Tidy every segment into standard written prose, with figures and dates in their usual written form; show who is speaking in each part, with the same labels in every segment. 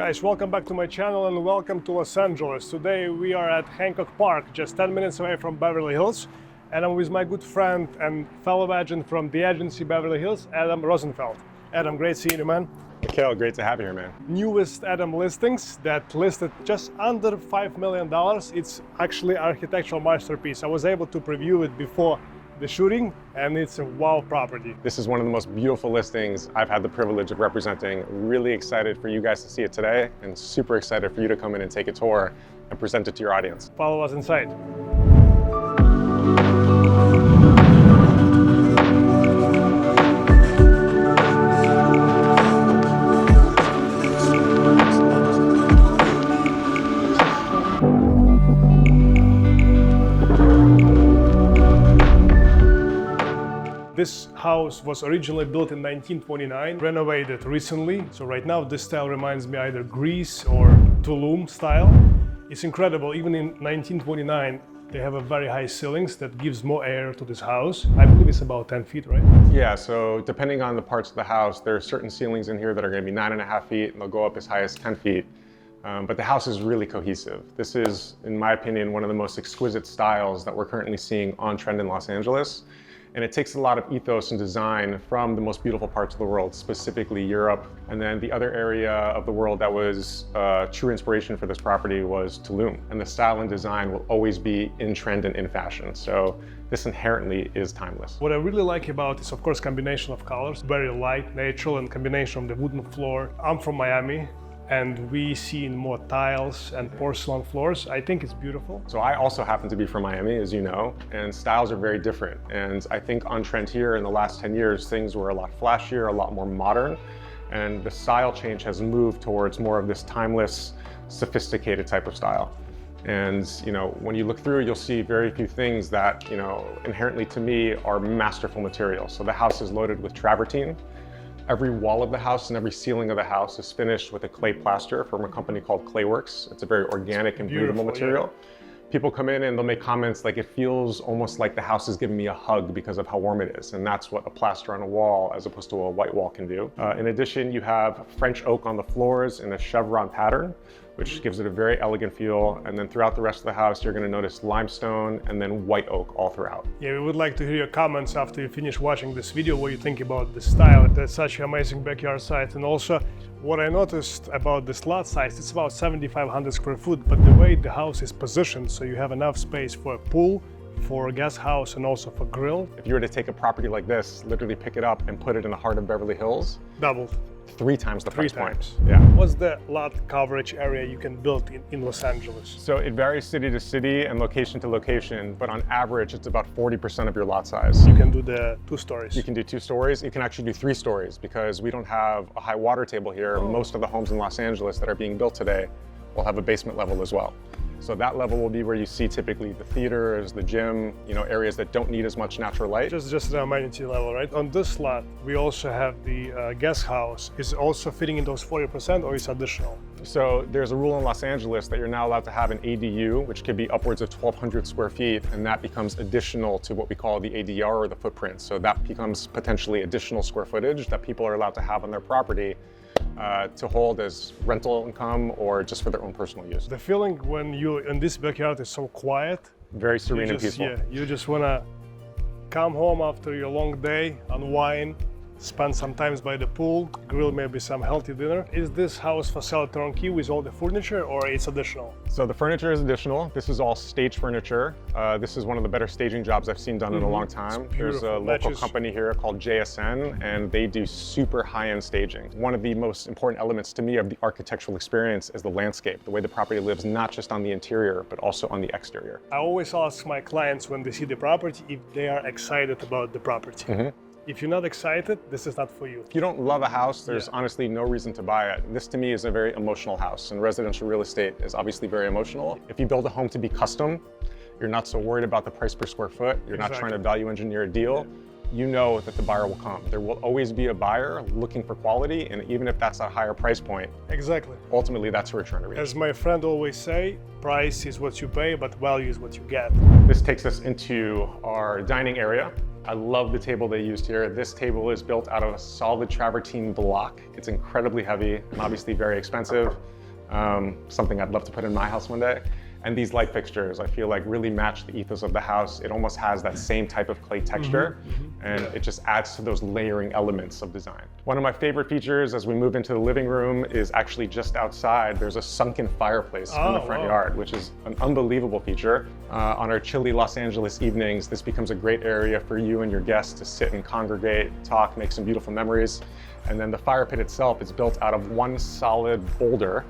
Speaker 1: Guys, welcome back to my channel and welcome to Los Angeles. Today we are at Hancock Park, just 10 minutes away from Beverly Hills. And I'm with my good friend and fellow agent from the agency Beverly Hills, Adam Rosenfeld. Adam, great seeing you, man.
Speaker 2: Mikhail, great to have you here, man.
Speaker 1: Newest Adam listings that listed just under $5 million. It's actually architectural masterpiece. I was able to preview it before the shooting, and it's a wow property.
Speaker 2: This is one of the most beautiful listings I've had the privilege of representing. Really excited for you guys to see it today, and super excited for you to come in and take a tour and present it to your audience.
Speaker 1: Follow us inside. This house was originally built in 1929, renovated recently. So right now this style reminds me either Greece or Tulum style. It's incredible, even in 1929, they have a very high ceilings that gives more air to this house. I believe it's about 10 feet, right?
Speaker 2: Yeah, so depending on the parts of the house, there are certain ceilings in here that are gonna be 9.5 feet and they'll go up as high as 10 feet. But the house is really cohesive. This is, in my opinion, one of the most exquisite styles that we're currently seeing on trend in Los Angeles. And it takes a lot of ethos and design from the most beautiful parts of the world, specifically Europe. And then the other area of the world that was true inspiration for this property was Tulum. And the style and design will always be in trend and in fashion. So this inherently is timeless.
Speaker 1: What I really like about is, of course, combination of colors, very light, natural, and combination of the wooden floor. I'm from Miami, and we see more tiles and porcelain floors. I think it's beautiful.
Speaker 2: So I also happen to be from Miami, as you know, and styles are very different. And I think on trend here in the last 10 years, things were a lot flashier, a lot more modern, and the style change has moved towards more of this timeless, sophisticated type of style. And when you look through, you'll see very few things that inherently to me are masterful materials. So the house is loaded with travertine. Every wall of the house and every ceiling of the house is finished with a clay plaster from a company called Clayworks. It's a very organic and breathable material. Yeah. People come in and they'll make comments like, it feels almost like the house is giving me a hug because of how warm it is. And that's what a plaster on a wall as opposed to a white wall can do. In addition, you have French oak on the floors in a chevron pattern, which gives it a very elegant feel. And then throughout the rest of the house, you're gonna notice limestone and then white oak all throughout.
Speaker 1: Yeah, we would like to hear your comments after you finish watching this video, what you think about the style. That's such an amazing backyard site. And also, what I noticed about this lot size, it's about 7,500 square foot, but the way the house is positioned, so you have enough space for a pool, for a guest house, and also for grill.
Speaker 2: If you were to take a property like this, literally pick it up and put it in the heart of Beverly Hills,
Speaker 1: doubled.
Speaker 2: 3 times the price point.
Speaker 1: Yeah. What's the lot coverage area you can build in Los Angeles?
Speaker 2: So it varies city to city and location to location, but on average, it's about 40% of your lot size.
Speaker 1: You can do the 2 stories.
Speaker 2: You can do 2 stories. You can actually do 3 stories because we don't have a high water table here. Oh. Most of the homes in Los Angeles that are being built today will have a basement level as well. So that level will be where you see typically the theaters, the gym, areas that don't need as much natural light.
Speaker 1: Just the amenity level, right? On this lot, we also have the guest house. Is it also fitting in those 40% or is it additional?
Speaker 2: So there's a rule in Los Angeles that you're now allowed to have an ADU, which could be upwards of 1,200 square feet, and that becomes additional to what we call the ADR or the footprint. So that becomes potentially additional square footage that people are allowed to have on their property to hold as rental income or just for their own personal use.
Speaker 1: The feeling when you're in this backyard is so quiet.
Speaker 2: Very serene and peaceful.
Speaker 1: Yeah, you just want to come home after your long day, unwind, spend some time by the pool, grill maybe some healthy dinner. Is this house for sale turnkey with all the furniture or it's additional?
Speaker 2: So the furniture is additional. This is all stage furniture. This is one of the better staging jobs I've seen done in a long time. There's a local company here called JSN, and they do super high-end staging. One of the most important elements to me of the architectural experience is the landscape, the way the property lives, not just on the interior, but also on the exterior.
Speaker 1: I always ask my clients when they see the property if they are excited about the property. If you're not excited, this is not for you.
Speaker 2: If you don't love a house, there's honestly no reason to buy it. This to me is a very emotional house, and residential real estate is obviously very emotional. If you build a home to be custom, you're not so worried about the price per square foot. You're not trying to value engineer a deal. You know that the buyer will come. There will always be a buyer looking for quality, and even if that's a higher price point,
Speaker 1: exactly.
Speaker 2: Ultimately that's who we're trying to reach.
Speaker 1: As my friend always say, price is what you pay, but value is what you get.
Speaker 2: This takes us into our dining area. I love the table they used here. This table is built out of a solid travertine block. It's incredibly heavy and obviously very expensive. Something I'd love to put in my house one day. And these light fixtures, I feel like really match the ethos of the house. It almost has that same type of clay texture, and it just adds to those layering elements of design. One of my favorite features as we move into the living room is actually just outside. There's a sunken fireplace in the front yard, which is an unbelievable feature. On our chilly Los Angeles evenings, this becomes a great area for you and your guests to sit and congregate, talk, make some beautiful memories. And then the fire pit itself is built out of one solid boulder,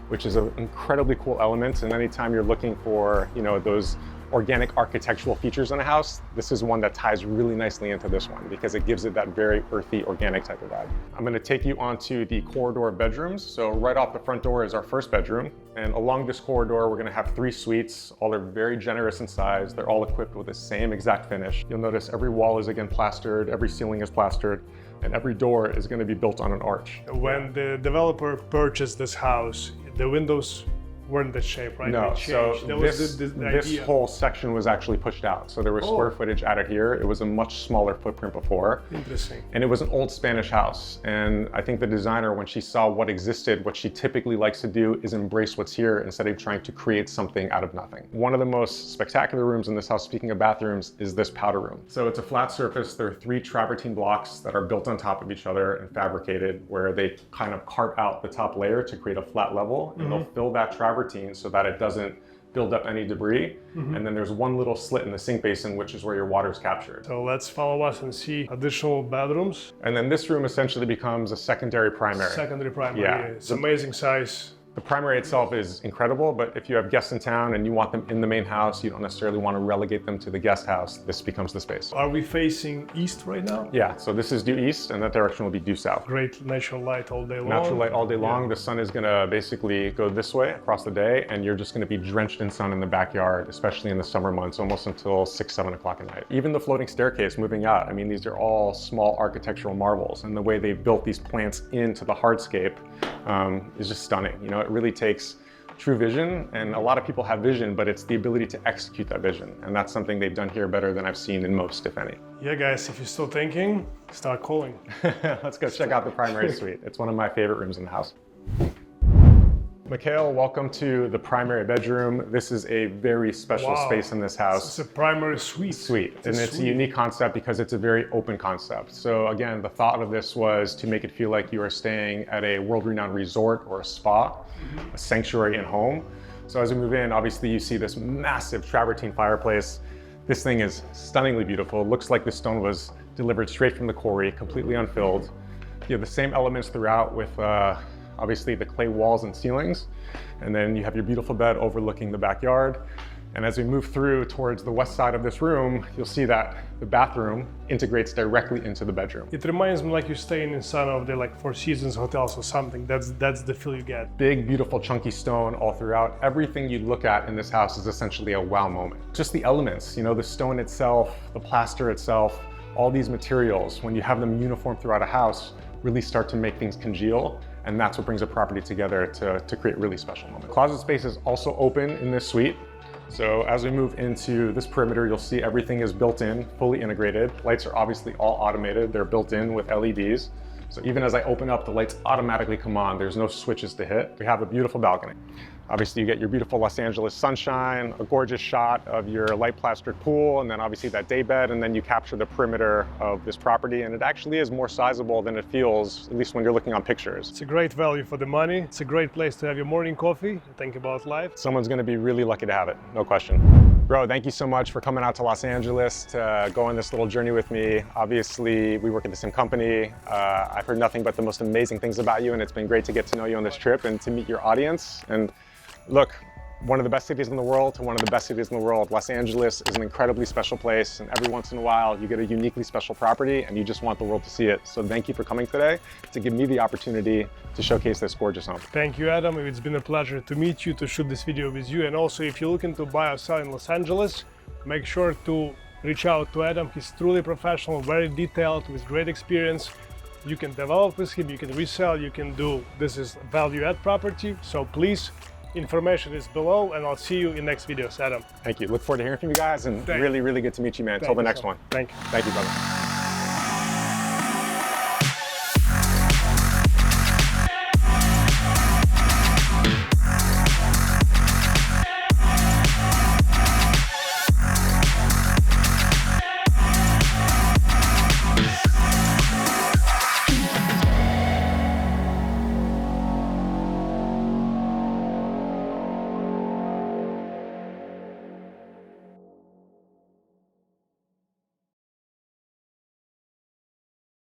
Speaker 2: which is an incredibly cool element. And anytime you're looking for, those organic architectural features in a house, this is one that ties really nicely into this one because it gives it that very earthy, organic type of vibe. I'm going to take you onto the corridor of bedrooms. So right off the front door is our first bedroom. And along this corridor, we're going to have 3 suites. All are very generous in size. They're all equipped with the same exact finish. You'll notice every wall is again plastered, every ceiling is plastered, and every door is going to be built on an arch.
Speaker 1: When the developer purchased this house, the windows weren't that shape, right?
Speaker 2: No, so this whole section was actually pushed out. So there was square footage added here. It was a much smaller footprint before.
Speaker 1: Interesting.
Speaker 2: And it was an old Spanish house. And I think the designer, when she saw what existed, what she typically likes to do is embrace what's here instead of trying to create something out of nothing. One of the most spectacular rooms in this house, speaking of bathrooms, is this powder room. So it's a flat surface. There are 3 travertine blocks that are built on top of each other and fabricated, where they kind of carve out the top layer to create a flat level. And they'll fill that travertine so that it doesn't build up any debris. And then there's one little slit in the sink basin, which is where your water is captured.
Speaker 1: So let's follow us and see additional bedrooms.
Speaker 2: And then this room essentially becomes a secondary primary.
Speaker 1: Secondary primary,
Speaker 2: Yeah.
Speaker 1: It's amazing size.
Speaker 2: The primary itself is incredible, but if you have guests in town and you want them in the main house, you don't necessarily want to relegate them to the guest house, this becomes the space.
Speaker 1: Are we facing east right now?
Speaker 2: Yeah, so this is due east and that direction will be due south.
Speaker 1: Great natural light all day long.
Speaker 2: Natural light all day long. The sun is gonna basically go this way across the day, and you're just gonna be drenched in sun in the backyard, especially in the summer months, almost until 6, 7 o'clock at night. Even the floating staircase moving out, I mean, these are all small architectural marvels, and the way they've built these plants into the hardscape is just stunning. It really takes true vision, and a lot of people have vision, but it's the ability to execute that vision, and that's something they've done here better than I've seen in most, if any.
Speaker 1: Yeah, guys, if you're still thinking, start calling.
Speaker 2: Let's go check out the primary suite. It's one of my favorite rooms in the house. Mikhail, welcome to the primary bedroom. This is a very special space in this house.
Speaker 1: It's a primary suite.
Speaker 2: It's a unique concept because it's a very open concept. So again, the thought of this was to make it feel like you are staying at a world-renowned resort or a spa, a sanctuary in home. So as we move in, obviously you see this massive travertine fireplace. This thing is stunningly beautiful. It looks like the stone was delivered straight from the quarry, completely unfilled. You have the same elements throughout with obviously the clay walls and ceilings. And then you have your beautiful bed overlooking the backyard. And as we move through towards the west side of this room, you'll see that the bathroom integrates directly into the bedroom.
Speaker 1: It reminds me like you're staying in some of the Four Seasons hotels or something. That's the feel you get.
Speaker 2: Big, beautiful, chunky stone all throughout. Everything you look at in this house is essentially a wow moment. Just the elements, the stone itself, the plaster itself, all these materials, when you have them uniform throughout a house, really start to make things congeal. And that's what brings a property together to create really special moments. Closet space is also open in this suite. So as we move into this perimeter, you'll see everything is built in, fully integrated. Lights are obviously all automated. They're built in with LEDs. So even as I open up, the lights automatically come on. There's no switches to hit. We have a beautiful balcony. Obviously you get your beautiful Los Angeles sunshine, a gorgeous shot of your light plastered pool, and then obviously that day bed, and then you capture the perimeter of this property, and it actually is more sizable than it feels, at least when you're looking on pictures.
Speaker 1: It's a great value for the money. It's a great place to have your morning coffee, think about life.
Speaker 2: Someone's gonna be really lucky to have it, no question. Bro, thank you so much for coming out to Los Angeles to go on this little journey with me. Obviously, we work at the same company. I've heard nothing but the most amazing things about you, and it's been great to get to know you on this trip and to meet your audience. And look, one of the best cities in the world to one of the best cities in the world. Los Angeles is an incredibly special place, and every once in a while you get a uniquely special property and you just want the world to see it. So thank you for coming today to give me the opportunity to showcase this gorgeous home.
Speaker 1: Thank you, Adam. It's been a pleasure to meet you, to shoot this video with you. And also, if you're looking to buy or sell in Los Angeles, make sure to reach out to Adam. He's truly professional, very detailed, with great experience. You can develop with him, you can resell, you can do, this is value add property. So please Information is below, and I'll see you in next videos. Adam.
Speaker 2: Thank you. Look forward to hearing from you guys, and really, really good to meet you, man. Until the next one.
Speaker 1: Thank you.
Speaker 2: Thank you, brother.